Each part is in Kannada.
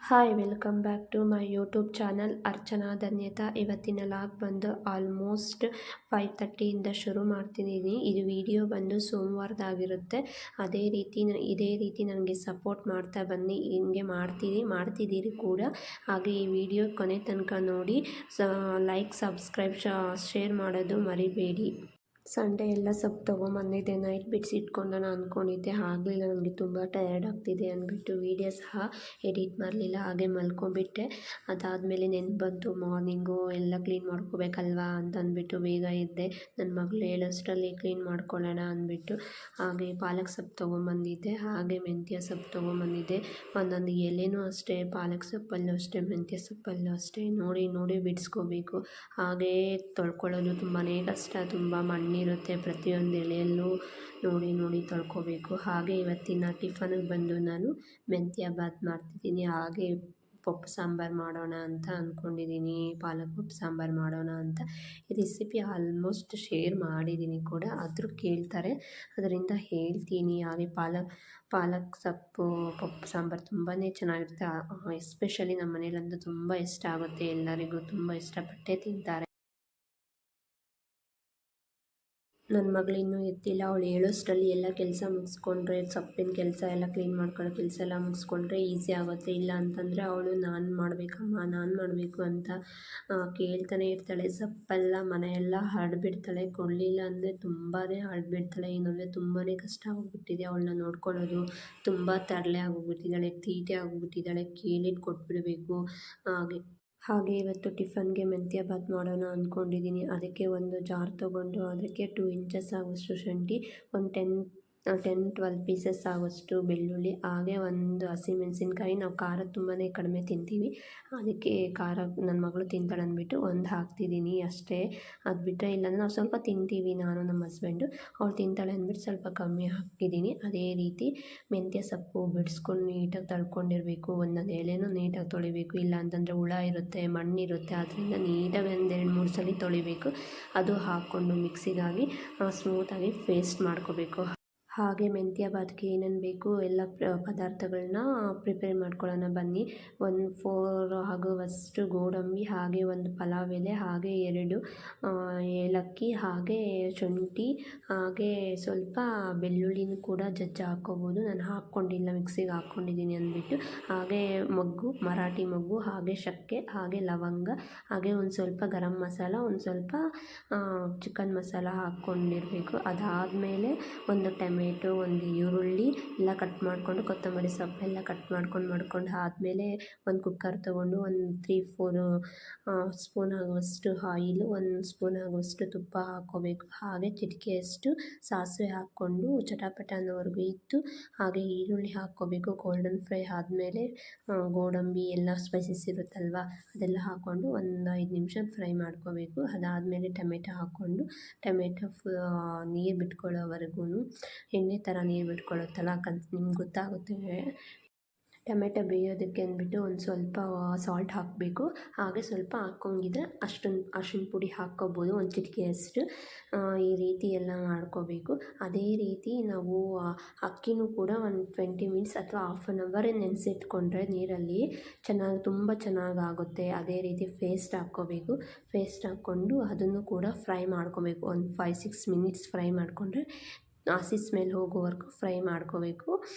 Hi welcome back to my YouTube channel Archana Dhanyata. ಇವತ್ತಿನ ಲಾಗ್ ಬಂದು ಆಲ್ಮೋಸ್ಟ್ 5:30ಇಂದ ಶುರು ಮಾಡ್ತಿದ್ದೀನಿ. ಇದು ವಿಡಿಯೋ ಬಂದು ಸೋಮವಾರದಾಗಿರುತ್ತೆ. ಇದೇ ರೀತಿ ನನಗೆ ಸಪೋರ್ಟ್ ಮಾಡ್ತಾ ಬನ್ನಿ. ಹಿಂಗೆ ಮಾಡ್ತಿದ್ದೀರಿ ಕೂಡ. ಹಾಗೆ ಈ ವಿಡಿಯೋ ಕೊನೆ ತನಕ ನೋಡಿ. ಲೈಕ್, ಸಬ್ಸ್ಕ್ರೈಬ್, ಶೇರ್ ಮಾಡೋದು ಮರಿಬೇಡಿ. ಸಂಡೇ ಎಲ್ಲ ಸ್ವಲ್ಪ ತೊಗೊಂಬಂದಿದ್ದೆ. ನೈಟ್ ಬಿಡಿಸಿಟ್ಕೊಂಡೋಣ ಅಂದ್ಕೊಂಡಿದ್ದೆ, ಆಗಲಿಲ್ಲ. ನನಗೆ ತುಂಬ ಟಯರ್ಡ್ ಆಗ್ತಿದೆ ಅಂದ್ಬಿಟ್ಟು ವೀಡಿಯೋ ಸಹ ಎಡಿಟ್ ಮಾಡಲಿಲ್ಲ, ಹಾಗೆ ಮಲ್ಕೊಂಡ್ಬಿಟ್ಟೆ. ಅದಾದಮೇಲೆ ನೆನ್ಪು ಬಂತು ಮಾರ್ನಿಂಗು ಎಲ್ಲ ಕ್ಲೀನ್ ಮಾಡ್ಕೋಬೇಕಲ್ವಾ ಅಂತ ಅಂದ್ಬಿಟ್ಟು ಬೇಗ ಎದ್ದೆ. ನನ್ನ ಮಗಳು ಹೇಳೋಷ್ಟರಲ್ಲಿ ಕ್ಲೀನ್ ಮಾಡ್ಕೊಳ್ಳೋಣ ಅಂದ್ಬಿಟ್ಟು ಹಾಗೆ ಪಾಲಕ್ ಸೊಪ್ಪು ತೊಗೊಂಬಂದಿದ್ದೆ, ಹಾಗೆ ಮೆಂತ್ಯ ಸೊಪ್ಪು ತೊಗೊಂಬಂದಿದ್ದೆ. ಒಂದೊಂದು ಎಲೆನೂ ಅಷ್ಟೇ, ಪಾಲಕ್ ಸೊಪ್ಪಲ್ಲೂ ಅಷ್ಟೇ, ಮೆಂತ್ಯ ಸೊಪ್ಪಲ್ಲೂ ಅಷ್ಟೇ ನೋಡಿ ಬಿಡಿಸ್ಕೋಬೇಕು. ಹಾಗೇ ತೊಳ್ಕೊಳ್ಳೋದು ತುಂಬಾ ಕಷ್ಟ, ತುಂಬ ಮಣ್ಣಿರುತ್ತೆ ಪ್ರತಿಯೊಂದು ಎಲೆಯಲ್ಲೂ. ನೋಡಿ ತೊಳ್ಕೊಬೇಕು. ಹಾಗೆ ಇವತ್ತಿನ ಟಿಫನಿಗೆ ಬಂದು ನಾನು ಮೆಂತ್ಯ ಬಾತ್ ಮಾಡ್ತಿದ್ದೀನಿ. ಹಾಗೆ ಪಪ್ಪು ಸಾಂಬಾರು ಮಾಡೋಣ ಅಂತ ಅಂದ್ಕೊಂಡಿದ್ದೀನಿ, ಪಾಲಕ್ ಪಪ್ಪು ಸಾಂಬಾರು ಮಾಡೋಣ ಅಂತ. ಈ ರೆಸಿಪಿ ಆಲ್ಮೋಸ್ಟ್ ಶೇರ್ ಮಾಡಿದ್ದೀನಿ ಕೂಡ, ಆದರೂ ಕೇಳ್ತಾರೆ, ಅದರಿಂದ ಹೇಳ್ತೀನಿ. ಹಾಗೆ ಪಾಲಕ್ ಸೊಪ್ಪು ಪಪ್ಪು ಸಾಂಬಾರು ತುಂಬಾ ಚೆನ್ನಾಗಿರುತ್ತೆ. ಎಸ್ಪೆಷಲಿ ನಮ್ಮ ಮನೇಲಂತೂ ತುಂಬ ಇಷ್ಟ ಆಗುತ್ತೆ, ಎಲ್ಲರಿಗೂ ತುಂಬ ಇಷ್ಟಪಟ್ಟೇ ತಿಂತಾರೆ. ನನ್ನ ಮಗಳು ಇನ್ನೂ ಎದ್ದಿಲ್ಲ. ಅವಳು ಹೇಳೋಷ್ಟರಲ್ಲಿ ಎಲ್ಲ ಕೆಲಸ ಮುಗಿಸ್ಕೊಂಡ್ರೆ, ಸೊಪ್ಪಿನ ಕೆಲಸ ಎಲ್ಲ ಕ್ಲೀನ್ ಮಾಡ್ಕೊಳ್ಳೋ ಕೆಲಸ ಎಲ್ಲ ಮುಗಿಸ್ಕೊಂಡ್ರೆ ಈಸಿ ಆಗುತ್ತೆ. ಇಲ್ಲ ಅಂತಂದರೆ ಅವಳು ನಾನು ಮಾಡಬೇಕು ಅಂತ ಕೇಳ್ತಾನೆ ಇರ್ತಾಳೆ. ಸೊಪ್ಪೆಲ್ಲ ಮನೆಯೆಲ್ಲ ಹರಡ್ಬಿಡ್ತಾಳೆ. ಕೊಡಲಿಲ್ಲ ಅಂದರೆ ತುಂಬಾ ಹರಡ್ಬಿಡ್ತಾಳೆ. ಈ ನಡುವೆ ತುಂಬಾ ಕಷ್ಟ ಆಗೋಗ್ಬಿಟ್ಟಿದೆ ಅವಳನ್ನ ನೋಡ್ಕೊಳ್ಳೋದು. ತುಂಬ ತರಲೆ ಆಗೋಗ್ಬಿಟ್ಟಿದ್ದಾಳೆ, ತೀಟೆ ಆಗೋಗ್ಬಿಟ್ಟಿದ್ದಾಳೆ. ಕೇಳಿದ್ದು ಕೊಟ್ಬಿಡಬೇಕು. ಹಾಗೆ ಇವತ್ತು ಟಿಫನ್ಗೆ ಮೆಂತ್ಯ ಬಾತ್ ಮಾಡೋಣ ಅಂದ್ಕೊಂಡಿದ್ದೀನಿ. ಅದಕ್ಕೆ ಒಂದು ಜಾರ್ ತೊಗೊಂಡು ಅದಕ್ಕೆ 2 ಇಂಚಸ್ ಆಗುವಷ್ಟು ಶುಂಠಿ, ಒಂದು 10-12 ಪೀಸಸ್ ಆಗುವಷ್ಟು ಬೆಳ್ಳುಳ್ಳಿ, ಹಾಗೆ ಒಂದು ಹಸಿಮೆಣಸಿನ್ಕಾಯಿ. ನಾವು ಖಾರ ತುಂಬಾ ಕಡಿಮೆ ತಿಂತೀವಿ, ಅದಕ್ಕೆ ಖಾರ ನನ್ನ ಮಗಳು ತಿಂತಾಳೆ ಅಂದ್ಬಿಟ್ಟು ಒಂದು ಹಾಕ್ತಿದ್ದೀನಿ ಅಷ್ಟೇ. ಅದು ಬಿಟ್ಟರೆ ಇಲ್ಲಾಂದ್ರೆ ನಾವು ಸ್ವಲ್ಪ ತಿಂತೀವಿ, ನಾನು ನಮ್ಮ ಹಸ್ಬೆಂಡು. ಅವಳು ತಿಂತಾಳೆ ಅಂದ್ಬಿಟ್ಟು ಸ್ವಲ್ಪ ಕಮ್ಮಿ ಹಾಕಿದ್ದೀನಿ. ಅದೇ ರೀತಿ ಮೆಂತ್ಯ ಸೊಪ್ಪು ಬಿಡಿಸ್ಕೊಂಡು ನೀಟಾಗಿ ತೊಳ್ಕೊಂಡಿರಬೇಕು. ಒಂದೊಂದು ಎಲೆನೂ ನೀಟಾಗಿ ತೊಳಿಬೇಕು, ಇಲ್ಲ ಅಂತಂದರೆ ಹುಳ ಇರುತ್ತೆ, ಮಣ್ಣಿರುತ್ತೆ. ಅದರಿಂದ ನೀಟಾಗಿ ಒಂದು 2-3 ಸಲ ತೊಳಿಬೇಕು. ಅದು ಹಾಕ್ಕೊಂಡು ಮಿಕ್ಸಿಗಾಗಿ ಸ್ಮೂತಾಗಿ ಪೇಸ್ಟ್ ಮಾಡ್ಕೋಬೇಕು. ಹಾಗೆ ಮೆಂತ್ಯ ಬಾತ್ಗೆ ಏನೇನು ಬೇಕು ಎಲ್ಲ ಪದಾರ್ಥಗಳನ್ನ ಪ್ರಿಪೇರ್ ಮಾಡ್ಕೊಳ್ಳೋಣ ಬನ್ನಿ. 1-4 ಆಗುವಷ್ಟು ಗೋಡಂಬಿ, ಹಾಗೆ ಒಂದು ಪಲಾವ್ ಎಲೆ, ಹಾಗೆ 2 ಏಲಕ್ಕಿ, ಹಾಗೆ ಶುಂಠಿ, ಹಾಗೆ ಸ್ವಲ್ಪ ಬೆಳ್ಳುಳ್ಳಿನೂ ಕೂಡ ಜಜ್ಜಿ ಹಾಕ್ಕೋಬೋದು. ನಾನು ಹಾಕ್ಕೊಂಡಿಲ್ಲ, ಮಿಕ್ಸಿಗೆ ಹಾಕ್ಕೊಂಡಿದ್ದೀನಿ ಅಂದ್ಬಿಟ್ಟು. ಹಾಗೆ ಮರಾಠಿ ಮೊಗ್ಗು, ಹಾಗೆ ಚಕ್ಕೆ, ಹಾಗೆ ಲವಂಗ, ಹಾಗೆ ಒಂದು ಸ್ವಲ್ಪ ಗರಂ ಮಸಾಲ, ಒಂದು ಸ್ವಲ್ಪ ಚಿಕನ್ ಮಸಾಲ ಹಾಕ್ಕೊಂಡಿರಬೇಕು. ಅದಾದಮೇಲೆ ಒಂದು ಟೊಮೆಟೊ, ಒಂದು ಈರುಳ್ಳಿ ಎಲ್ಲ ಕಟ್ ಮಾಡಿಕೊಂಡು, ಕೊತ್ತಂಬರಿ ಸೊಪ್ಪೆಲ್ಲ ಕಟ್ ಮಾಡ್ಕೊಂಡು ಆದಮೇಲೆ ಒಂದು ಕುಕ್ಕರ್ ತೊಗೊಂಡು ಒಂದು 3-4 ಸ್ಪೂನ್ ಆಗುವಷ್ಟು ಆಯಿಲು, 1 ಸ್ಪೂನ್ ಆಗುವಷ್ಟು ತುಪ್ಪ ಹಾಕ್ಕೋಬೇಕು. ಹಾಗೆ ಚಿಟಿಕೆಯಷ್ಟು ಸಾಸಿವೆ ಹಾಕ್ಕೊಂಡು ಚಟಾಪಟ ಅನ್ನೋವರೆಗೂ ಇತ್ತು. ಹಾಗೆ ಈರುಳ್ಳಿ ಹಾಕ್ಕೋಬೇಕು. ಗೋಲ್ಡನ್ ಫ್ರೈ ಆದಮೇಲೆ ಗೋಡಂಬಿ ಎಲ್ಲ ಸ್ಪೈಸಸ್ ಇರುತ್ತಲ್ವ, ಅದೆಲ್ಲ ಹಾಕ್ಕೊಂಡು ಒಂದು 5 ನಿಮಿಷ ಫ್ರೈ ಮಾಡ್ಕೋಬೇಕು. ಅದಾದಮೇಲೆ ಟೊಮೆಟೊ ಹಾಕ್ಕೊಂಡು, ಟೊಮೆಟೊ ನೀರು ಬಿಟ್ಕೊಳ್ಳೋವರೆಗೂ, ಎಣ್ಣೆ ಥರ ನೀರು ಬಿಟ್ಕೊಳ್ಳುತ್ತಲ್ಲ, ನಿಮ್ಗೆ ಗೊತ್ತಾಗುತ್ತೆ. ಟೊಮೆಟೊ ಬೇಯೋದಕ್ಕೆ ಅಂದ್ಬಿಟ್ಟು ಒಂದು ಸ್ವಲ್ಪ ಸಾಲ್ಟ್ ಹಾಕಬೇಕು. ಹಾಗೆ ಸ್ವಲ್ಪ ಹಾಕ್ಕೊಂಗಿದ್ರೆ ಅರಿಶಿನ ಪುಡಿ ಹಾಕ್ಕೋಬೋದು, ಒಂದು ಚಿಟಿಕೆಯಷ್ಟು. ಈ ರೀತಿ ಎಲ್ಲ ಮಾಡ್ಕೋಬೇಕು. ಅದೇ ರೀತಿ ನಾವು ಅಕ್ಕಿನೂ ಕೂಡ ಒಂದು 20 ಮಿನಿಟ್ಸ್ ಅಥವಾ ಹಾಫ್ ಆನ್ ಅವರ್ ನೆನೆಸಿಟ್ಕೊಂಡ್ರೆ ನೀರಲ್ಲಿ ತುಂಬ ಚೆನ್ನಾಗಾಗುತ್ತೆ. ಅದೇ ರೀತಿ ಪೇಸ್ಟ್ ಹಾಕ್ಕೋಬೇಕು. ಪೇಸ್ಟ್ ಹಾಕ್ಕೊಂಡು ಅದನ್ನು ಕೂಡ ಫ್ರೈ ಮಾಡ್ಕೋಬೇಕು. ಒಂದು 5-6 ಮಿನಿಟ್ಸ್ ಫ್ರೈ ಮಾಡಿಕೊಂಡ್ರೆ ಹಸಿ ಸ್ಮೆಲ್ ಹೋಗೋವರೆಗೂ ಫ್ರೈ ಮಾಡ್ಕೋಬೇಕು.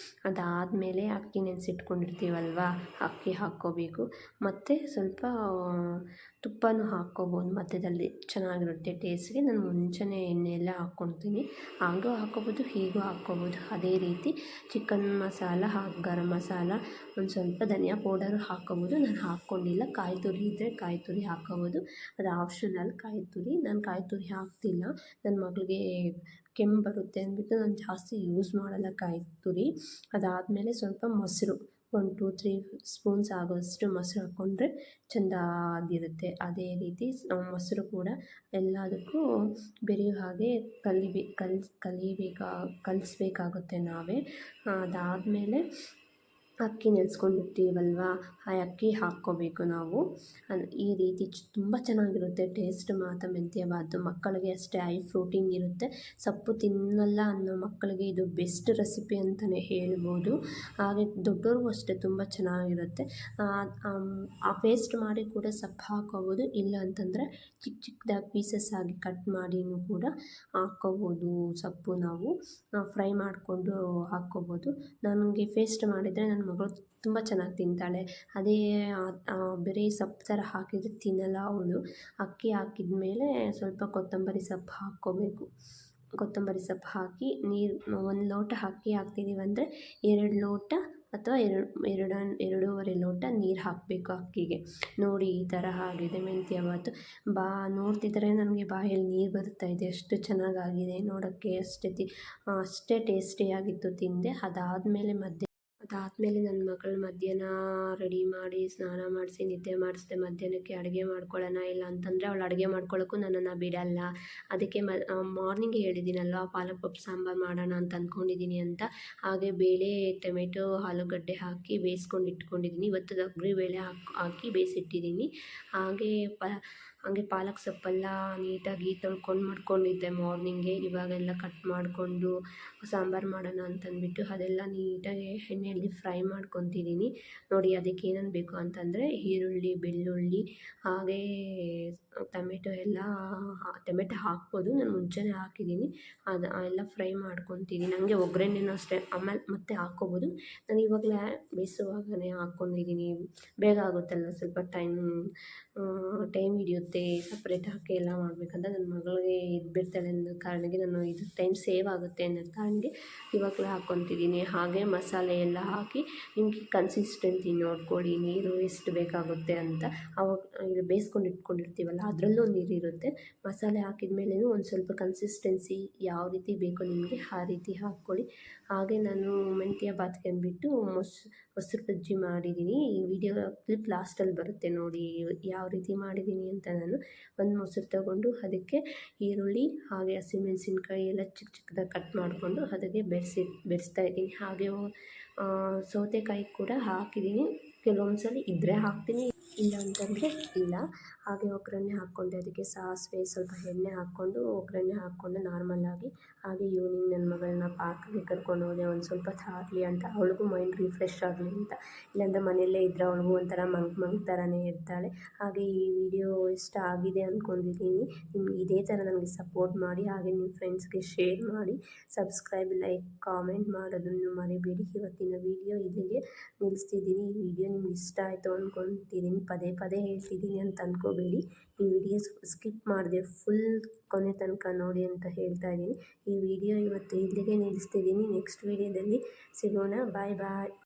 ಅದಾದಮೇಲೆ ಅಕ್ಕಿ ನೆನೆಸಿಟ್ಕೊಂಡಿರ್ತೀವಲ್ವ, ಅಕ್ಕಿ ಹಾಕ್ಕೋಬೇಕು. ಮತ್ತು ಸ್ವಲ್ಪ ತುಪ್ಪನೂ ಹಾಕ್ಕೋಬೋದು ಮಧ್ಯದಲ್ಲಿ, ಚೆನ್ನಾಗಿರುತ್ತೆ ಟೇಸ್ಟ್ಗೆ. ನಾನು ಮುಂಚೆನೇ ಎಣ್ಣೆ ಎಲ್ಲ ಹಾಕ್ಕೊಳ್ತೀನಿ, ಹಾಗೂ ಹಾಕ್ಕೋಬೋದು, ಹೀಗೂ ಹಾಕ್ಕೋಬೋದು. ಅದೇ ರೀತಿ ಚಿಕನ್ ಮಸಾಲ, ಗರಂ ಮಸಾಲ, ಒಂದು ಸ್ವಲ್ಪ ಧನಿಯಾ ಪೌಡರು ಹಾಕ್ಕೋಬೋದು. ನಾನು ಹಾಕ್ಕೊಂಡಿಲ್ಲ. ಕಾಯಿ ತುರಿ ಇದ್ದರೆ ಕಾಯಿ ತುರಿ ಹಾಕ್ಕೋಬೋದು, ಅದು ಆಪ್ಷನಲ್. ಕಾಯಿ ತುರಿ ನಾನು ಕಾಯಿ ತುರಿ ಹಾಕ್ತಿಲ್ಲ. ನನ್ನ ಮಗಳಿಗೆ ಕೆಮ್ಮು ಬರುತ್ತೆ ಅಂದ್ಬಿಟ್ಟು ನಾನು ಜಾಸ್ತಿ ಯೂಸ್ ಮಾಡಲ್ಲ ಕಾಯಿ ತುರಿ. ಅದಾದಮೇಲೆ ಸ್ವಲ್ಪ ಮೊಸರು, ಒಂದು 2-3 ಸ್ಪೂನ್ಸ್ ಆಗೋಷ್ಟು ಮೊಸರು ಹಾಕ್ಕೊಂಡ್ರೆ ಚೆಂದಾಗಿರುತ್ತೆ. ಅದೇ ರೀತಿ ಮೊಸರು ಕೂಡ ಎಲ್ಲದಕ್ಕೂ ಬೆರೆಯೋ ಹಾಗೆ ಕಲಿಸ್ಬೇಕಾಗುತ್ತೆ ನಾವೇ. ಅದಾದಮೇಲೆ ಅಕ್ಕಿ ನೆನೆಸ್ಕೊಂಡಿರ್ತೀವಲ್ವ ಆ ಅಕ್ಕಿ ಹಾಕ್ಕೋಬೇಕು ನಾವು. ಈ ರೀತಿ ತುಂಬ ಚೆನ್ನಾಗಿರುತ್ತೆ ಟೇಸ್ಟ್ ಮಾತ್ರ ಮೆಂತ್ಯ ಬಾತು. ಮಕ್ಕಳಿಗೆ ಅಷ್ಟೇ ಹೈ ಪ್ರೋಟೀನ್ ಇರುತ್ತೆ. ಸೊಪ್ಪು ತಿನ್ನಲ್ಲ ಅನ್ನೋ ಮಕ್ಕಳಿಗೆ ಇದು ಬೆಸ್ಟ್ ರೆಸಿಪಿ ಅಂತಲೇ ಹೇಳ್ಬೋದು. ಹಾಗೆ ದೊಡ್ಡವ್ರಿಗೂ ಅಷ್ಟೇ ತುಂಬ ಚೆನ್ನಾಗಿರುತ್ತೆ. ಪೇಸ್ಟ್ ಮಾಡಿ ಕೂಡ ಸೊಪ್ಪು ಹಾಕ್ಕೋಬೋದು, ಇಲ್ಲ ಅಂತಂದರೆ ಚಿಕ್ಕ ಚಿಕ್ಕದಾಗಿ ಪೀಸಸ್ ಆಗಿ ಕಟ್ ಮಾಡಿನೂ ಕೂಡ ಹಾಕ್ಕೋಬೋದು ಸೊಪ್ಪು. ನಾವು ಫ್ರೈ ಮಾಡಿಕೊಂಡು ಹಾಕ್ಕೋಬೋದು. ನನಗೆ ಪೇಸ್ಟ್ ಮಾಡಿದರೆ ನನ್ನ ಮಗಳು ತುಂಬ ಚೆನ್ನಾಗಿ ತಿಂತಾಳೆ. ಅದೇ ಬರೀ ಸೊಪ್ಪು ಥರ ಹಾಕಿದರೆ ತಿನ್ನಲ್ಲ ಅವಳು. ಅಕ್ಕಿ ಹಾಕಿದ ಮೇಲೆ ಸ್ವಲ್ಪ ಕೊತ್ತಂಬರಿ ಸೊಪ್ಪು ಹಾಕ್ಕೋಬೇಕು. ಕೊತ್ತಂಬರಿ ಸೊಪ್ಪು ಹಾಕಿ ನೀರು 1 ಲೋಟ ಅಕ್ಕಿ ಹಾಕ್ತಿದ್ದೀವಂದರೆ 2 ಲೋಟ ಅಥವಾ 2.5 ಲೋಟ ನೀರು ಹಾಕಬೇಕು ಅಕ್ಕಿಗೆ. ನೋಡಿ ಈ ಥರ ಆಗಿದೆ ಮೆಂತ್ಯ ಬಾತು. ನೋಡ್ತಿದ್ದರೆ ನನಗೆ ಬಾಯಲ್ಲಿ ನೀರು ಬರ್ತಾ ಇದೆ, ಅಷ್ಟು ಚೆನ್ನಾಗಾಗಿದೆ ನೋಡೋಕ್ಕೆ. ಅಷ್ಟೇ ಟೇಸ್ಟಿಯಾಗಿತ್ತು. ತಿಂದೆ. ಅದಾದಮೇಲೆ ನನ್ನ ಮಗಳು ಮಧ್ಯಾಹ್ನ ರೆಡಿ ಮಾಡಿ ಸ್ನಾನ ಮಾಡಿಸಿ ನಿದ್ದೆ ಮಾಡಿಸಿದೆ. ಮಧ್ಯಾಹ್ನಕ್ಕೆ ಅಡುಗೆ ಮಾಡ್ಕೊಳ್ಳೋಣ, ಇಲ್ಲ ಅಂತಂದರೆ ಅವಳು ಅಡುಗೆ ಮಾಡ್ಕೊಳ್ಳೋಕ್ಕೂ ನನ್ನನ್ನು ಬಿಡಲ್ಲ. ಅದಕ್ಕೆ ಮಾರ್ನಿಂಗ್ ಹೇಳಿದ್ದೀನಲ್ವ ಪಾಲಕ್ ಪಪ್ಪು ಸಾಂಬಾರು ಮಾಡೋಣ ಅಂತ ಅಂದ್ಕೊಂಡಿದ್ದೀನಿ ಅಂತ. ಹಾಗೆ ಬೇಳೆ, ಟೊಮೆಟೊ, ಆಲೂಗಡ್ಡೆ ಹಾಕಿ ಬೇಯಿಸ್ಕೊಂಡು ಇಟ್ಕೊಂಡಿದ್ದೀನಿ. ಇವತ್ತು ತೊಗರಿಬೇಳೆ ಹಾಕಿ ಬೇಯಿಸಿಟ್ಟಿದ್ದೀನಿ. ಹಾಗೆ ಪಾಲಕ್ ಸೊಪ್ಪೆಲ್ಲ ನೀಟಾಗಿ ತೊಳ್ಕೊಂಡು ಮಾಡ್ಕೊಂಡಿದ್ದೆ ಮಾರ್ನಿಂಗೇ. ಇವಾಗೆಲ್ಲ ಕಟ್ ಮಾಡಿಕೊಂಡು ಸಾಂಬಾರು ಮಾಡೋಣ ಅಂತಂದ್ಬಿಟ್ಟು ಅದೆಲ್ಲ ನೀಟಾಗಿ ಎಣ್ಣೆಯಲ್ಲಿ ಫ್ರೈ ಮಾಡ್ಕೊತಿದ್ದೀನಿ. ನೋಡಿ ಅದಕ್ಕೆ ಏನೇನು ಬೇಕು ಅಂತಂದರೆ ಈರುಳ್ಳಿ, ಬೆಳ್ಳುಳ್ಳಿ, ಹಾಗೇ ಟೊಮೆಟೊ ಹಾಕ್ಬೋದು. ನಾನು ಮುಂಚೆನೇ ಹಾಕಿದ್ದೀನಿ. ಎಲ್ಲ ಫ್ರೈ ಮಾಡ್ಕೊತಿದ್ದೀನಿ. ಹಂಗೆ ಒಗ್ಗರಣೆನೂ ಅಷ್ಟೇ ಆಮೇಲೆ ಮತ್ತೆ ಹಾಕ್ಕೋಬೋದು. ನಾನು ಇವಾಗಲೇ ಬೇಯಿಸುವಾಗಲೇ ಹಾಕ್ಕೊಂಡಿದ್ದೀನಿ. ಬೇಗ ಆಗುತ್ತಲ್ಲ, ಸ್ವಲ್ಪ ಟೈಮ್ ಹಿಡಿಯುತ್ತೆ ಸಪ್ರೇಟ್ ಹಾಕಿ ಎಲ್ಲ ಮಾಡಬೇಕಂತ. ನನ್ನ ಮಗಳಿಗೆ ಬಿಡ್ತಾಳೆ ಅನ್ನೋ ಕಾರಣಕ್ಕೆ ನಾನು ಇದು ಟೈಮ್ ಸೇವ್ ಆಗುತ್ತೆ ಅನ್ನೋ ಕಾರಣಕ್ಕೆ ಇವಾಗಲೇ ಹಾಕ್ಕೊತಿದ್ದೀನಿ. ಹಾಗೆ ಮಸಾಲೆ ಎಲ್ಲ ಹಾಕಿ ನಿಮಗೆ ಕನ್ಸಿಸ್ಟೆನ್ಸಿ ನೋಡ್ಕೊಳ್ಳಿ, ನೀರು ಎಷ್ಟು ಬೇಕಾಗುತ್ತೆ ಅಂತ. ಅವಾಗ ಇದು ಬೇಯಿಸ್ಕೊಂಡು ಇಟ್ಕೊಂಡಿರ್ತೀವಲ್ಲ ಅದರಲ್ಲೂ ನೀರಿರುತ್ತೆ. ಮಸಾಲೆ ಹಾಕಿದ ಮೇಲೆಯೂ ಒಂದು ಸ್ವಲ್ಪ ಕನ್ಸಿಸ್ಟೆನ್ಸಿ ಯಾವ ರೀತಿ ಬೇಕೋ ನಿಮಗೆ ಆ ರೀತಿ ಹಾಕ್ಕೊಳ್ಳಿ. ಹಾಗೆ ನಾನು ಮೆಂತ್ಯ ಬಾತ್ಗೆ ಅಂದ್ಬಿಟ್ಟು ಮೊಸರು ಬಜ್ಜಿ ಮಾಡಿದ್ದೀನಿ. ಈ ವಿಡಿಯೋ ಕ್ಲಿಪ್ ಲಾಸ್ಟಲ್ಲಿ ಬರುತ್ತೆ ನೋಡಿ ಯಾವ ರೀತಿ ಮಾಡಿದ್ದೀನಿ ಅಂತ. ನಾನು ಒಂದು ಮೊಸರು ತಗೊಂಡು ಅದಕ್ಕೆ ಈರುಳ್ಳಿ ಹಾಗೆ ಹಸಿಮೆಣಸಿನ್ಕಾಯಿ ಎಲ್ಲ ಚಿಕ್ಕ ಚಿಕ್ಕದಾಗಿ ಕಟ್ ಮಾಡಿಕೊಂಡು ಅದಕ್ಕೆ ಬೆರೆಸ್ತಾ ಇದ್ದೀನಿ. ಹಾಗೆ ಸೌತೆಕಾಯಿ ಕೂಡ ಹಾಕಿದ್ದೀನಿ. ಕೆಲವೊಂದು ಸಲ ಇದ್ದರೆ ಹಾಕ್ತೀನಿ, ಇಲ್ಲ ಅಂತಂದರೆ ಇಲ್ಲ. ಹಾಗೆ ಒಗ್ಗರಣೆ ಹಾಕ್ಕೊಂಡೆ. ಅದಕ್ಕೆ ಸಾಸಿವೆ, ಸ್ವಲ್ಪ ಎಣ್ಣೆ ಹಾಕ್ಕೊಂಡು ಒಗ್ಗರಣೆ ಹಾಕ್ಕೊಂಡು ನಾರ್ಮಲಾಗಿ. ಹಾಗೆ ಈವ್ನಿಂಗ್ ನನ್ನ ಮಗಳನ್ನ ಪಾರ್ಕ್ಗೆ ಕರ್ಕೊಂಡು ಹೋದೆ. ಒಂದು ಸ್ವಲ್ಪ ಹೊತ್ತು ಆಡಲಿ ಅಂತ, ಅವಳಿಗೂ ಮೈಂಡ್ ರಿಫ್ರೆಶ್ ಆಗಲಿ ಅಂತ. ಇಲ್ಲಾಂದರೆ ಮನೆಯಲ್ಲೇ ಇದ್ದರೆ ಅವಳಿಗೂ ಒಂಥರ ಮಂಕ್ ಥರನೇ ಇರ್ತಾಳೆ. ಹಾಗೆ ಈ ವಿಡಿಯೋ ಇಷ್ಟ ಆಗಿದೆ ಅಂದ್ಕೊಂಡಿದ್ದೀನಿ. ಇದೇ ಥರ ನನಗೆ ಸಪೋರ್ಟ್ ಮಾಡಿ. ಹಾಗೆ ನಿಮ್ಮ ಫ್ರೆಂಡ್ಸ್ಗೆ ಶೇರ್ ಮಾಡಿ. ಸಬ್ಸ್ಕ್ರೈಬ್, ಲೈಕ್, ಕಾಮೆಂಟ್ ಮಾಡೋದನ್ನು ಮರಿಬೇಡಿ. ಇವತ್ತಿನ ವಿಡಿಯೋ ಇಲ್ಲಿಗೆ ನಿಲ್ಲಿಸ್ತಿದ್ದೀನಿ. ಈ ವಿಡಿಯೋ ನಿಮ್ಗೆ ಇಷ್ಟ ಆಯಿತು ಅಂದ್ಕೊತಿದ್ದೀನಿ. ಪದೇ ಪದೇ ಹೇಳ್ತಿದ್ದೀನಿ ಅಂತ ಅಂದ್ಕೋಬೇಡಿ. ಈ ವಿಡಿಯೋ ಸ್ಕಿಪ್ ಮಾಡಿದೆ ಫುಲ್ ಕೊನೆ ತನಕ ನೋಡಿ ಅಂತ ಹೇಳ್ತಾ ಇದ್ದೀನಿ. ಈ ವಿಡಿಯೋ ಇವತ್ತು ಇಲ್ಲಿಗೆ ನಿಲ್ಲಿಸ್ತಿದ್ದೀನಿ. ನೆಕ್ಸ್ಟ್ ವಿಡಿಯೋದಲ್ಲಿ ಸಿಗೋಣ. ಬಾಯ್ ಬಾಯ್.